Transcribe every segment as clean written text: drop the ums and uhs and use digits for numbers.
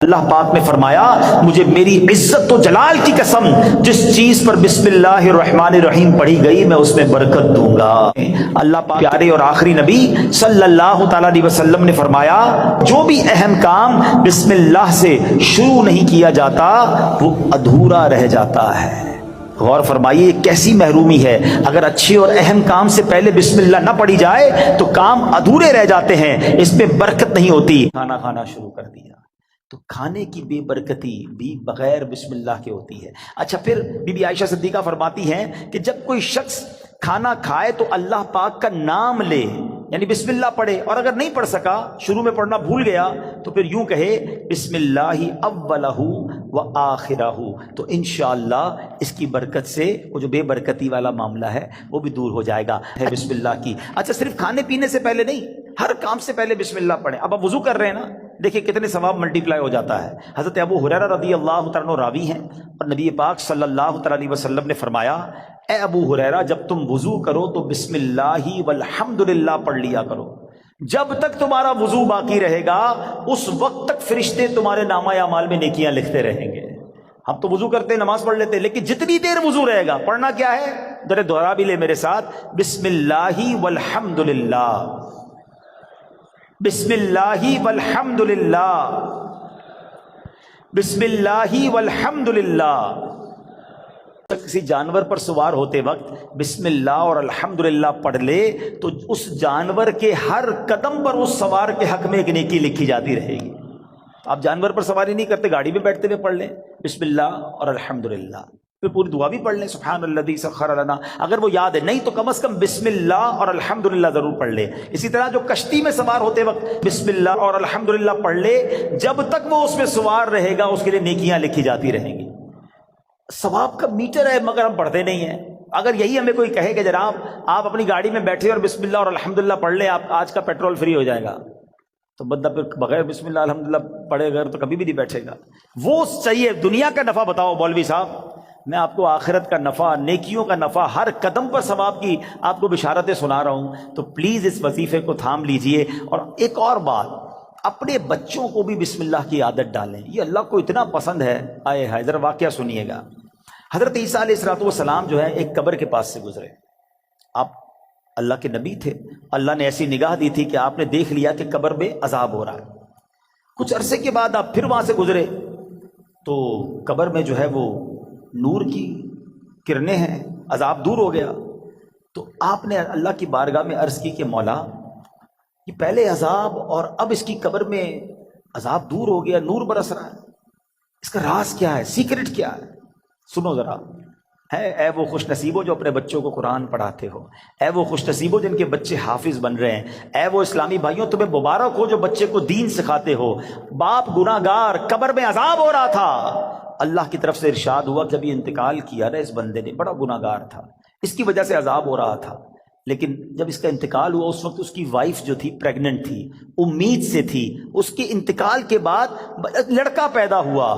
اللہ پاک نے فرمایا مجھے میری عزت و جلال کی قسم جس چیز پر بسم اللہ الرحمن الرحیم پڑھی گئی میں اس میں برکت دوں گا۔ اللہ پاک پیارے اور آخری نبی صلی اللہ تعالی علیہ وسلم نے فرمایا جو بھی اہم کام بسم اللہ سے شروع نہیں کیا جاتا وہ ادھورا رہ جاتا ہے۔ غور فرمائیے یہ کیسی محرومی ہے، اگر اچھے اور اہم کام سے پہلے بسم اللہ نہ پڑھی جائے تو کام ادھورے رہ جاتے ہیں، اس میں برکت نہیں ہوتی۔ کھانا کھانا شروع کر دیا تو کھانے کی بے برکتی بھی بغیر بسم اللہ کے ہوتی ہے۔ اچھا پھر بی بی عائشہ صدیقہ فرماتی ہیں کہ جب کوئی شخص کھانا کھائے تو اللہ پاک کا نام لے، یعنی بسم اللہ پڑھے، اور اگر نہیں پڑھ سکا، شروع میں پڑھنا بھول گیا، تو پھر یوں کہے بسم اللہ اولہ و آخرہ، تو انشاءاللہ اس کی برکت سے وہ جو بے برکتی والا معاملہ ہے وہ بھی دور ہو جائے گا۔ ہے بسم اللہ کی۔ اچھا صرف کھانے پینے سے پہلے نہیں، ہر کام سے پہلے بسم اللہ پڑھیں۔ اب آپ وضو کر رہے ہیں نا، دیکھیں کتنے ثواب ملٹی پلائی ہو جاتا ہے۔ حضرت ابو ہریرہ رضی اللہ تعالیٰ عنہ راوی ہیں، اور نبی پاک صلی اللہ تعالیٰ علیہ وسلم نے فرمایا اے ابو ہریرہ جب تم وضو کرو تو بسم اللہ والحمدللہ پڑھ لیا کرو، جب تک تمہارا وضو باقی رہے گا اس وقت تک فرشتے تمہارے نامہ اعمال میں نیکیاں لکھتے رہیں گے۔ ہم تو وضو کرتے نماز پڑھ لیتے، لیکن جتنی دیر وضو رہے گا پڑھنا کیا ہے، ذرا دوہرا بھی لے میرے ساتھ، بسم اللہ والحمدللہ، بسم اللہ والحمدللہ، بسم اللہ والحمدللہ۔ کسی جانور پر سوار ہوتے وقت بسم اللہ اور الحمدللہ پڑھ لے تو اس جانور کے ہر قدم پر اس سوار کے حق میں ایک نیکی لکھی جاتی رہے گی۔ آپ جانور پر سواری نہیں کرتے، گاڑی میں بیٹھتے ہوئے پڑھ لیں بسم اللہ اور الحمدللہ، پھر پوری دعا بھی پڑھ لیں سبحان الذی سخر لنا، اگر وہ یاد ہے، نہیں تو کم از کم بسم اللہ اور الحمدللہ ضرور پڑھ لے۔ اسی طرح جو کشتی میں سوار ہوتے وقت بسم اللہ اور الحمدللہ پڑھ لے، جب تک وہ اس میں سوار رہے گا اس کے لیے نیکیاں لکھی جاتی رہیں گی۔ ثواب کا میٹر ہے مگر ہم پڑھتے نہیں ہیں۔ اگر یہی ہمیں کوئی کہے کہ جناب آپ اپنی گاڑی میں بیٹھے اور بسم اللہ اور الحمدللہ پڑھ لیں، آپ آج کا پیٹرول فری ہو جائے گا، تو بندہ پھر بغیر بسم اللہ الحمدللہ پڑھے گا تو کبھی بھی نہیں بیٹھے گا۔ وہ چاہیے دنیا کا نفع بتاؤ مولوی صاحب، میں آپ کو آخرت کا نفع، نیکیوں کا نفع، ہر قدم پر ثواب کی آپ کو بشارتیں سنا رہا ہوں، تو پلیز اس وظیفے کو تھام لیجئے۔ اور ایک اور بات، اپنے بچوں کو بھی بسم اللہ کی عادت ڈالیں، یہ اللہ کو اتنا پسند ہے۔ آئے ہائے، ذرا واقعہ سنیے گا۔ حضرت عیسیٰ علیہ السلام جو ہے ایک قبر کے پاس سے گزرے، آپ اللہ کے نبی تھے، اللہ نے ایسی نگاہ دی تھی کہ آپ نے دیکھ لیا کہ قبر میں عذاب ہو رہا ہے۔ کچھ عرصے کے بعد آپ پھر وہاں سے گزرے تو قبر میں جو ہے وہ نور کی کرنیں ہیں، عذاب دور ہو گیا۔ تو آپ نے اللہ کی بارگاہ میں عرض کی کہ مولا یہ پہلے عذاب اور اب اس کی قبر میں عذاب دور ہو گیا، نور برس رہا ہے، اس کا راز کیا ہے، سیکرٹ کیا ہے؟ سنو ذرا، اے وہ خوش نصیبوں جو اپنے بچوں کو قرآن پڑھاتے ہو، اے وہ خوش نصیبوں جن کے بچے حافظ بن رہے ہیں، اے وہ اسلامی بھائیوں تمہیں مبارک ہو جو بچے کو دین سکھاتے ہو۔ باپ گناہ گار، قبر میں عذاب ہو رہا تھا، اللہ کی طرف سے ارشاد ہوا جب یہ انتقال کیا نا اس بندے نے، بڑا گناہ گار تھا، اس کی وجہ سے عذاب ہو رہا تھا، لیکن جب اس کا انتقال ہوا اس وقت اس کی وائف جو تھی پریگننٹ تھی، امید سے تھی، اس کے انتقال کے بعد لڑکا پیدا ہوا۔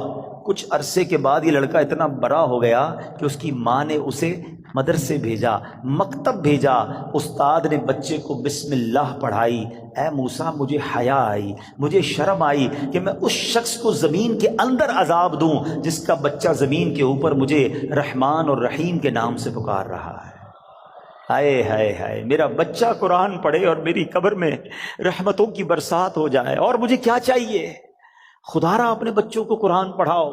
کچھ عرصے کے بعد یہ لڑکا اتنا بڑا ہو گیا کہ اس کی ماں نے اسے مدرسے بھیجا، مکتب بھیجا، استاد نے بچے کو بسم اللہ پڑھائی۔ اے موسیٰ مجھے حیا آئی، مجھے شرم آئی کہ میں اس شخص کو زمین کے اندر عذاب دوں جس کا بچہ زمین کے اوپر مجھے رحمان اور رحیم کے نام سے پکار رہا ہے۔ ہائے ہائے ہائے، میرا بچہ قرآن پڑھے اور میری قبر میں رحمتوں کی برسات ہو جائے، اور مجھے کیا چاہیے؟ خدا را اپنے بچوں کو قرآن پڑھاؤ۔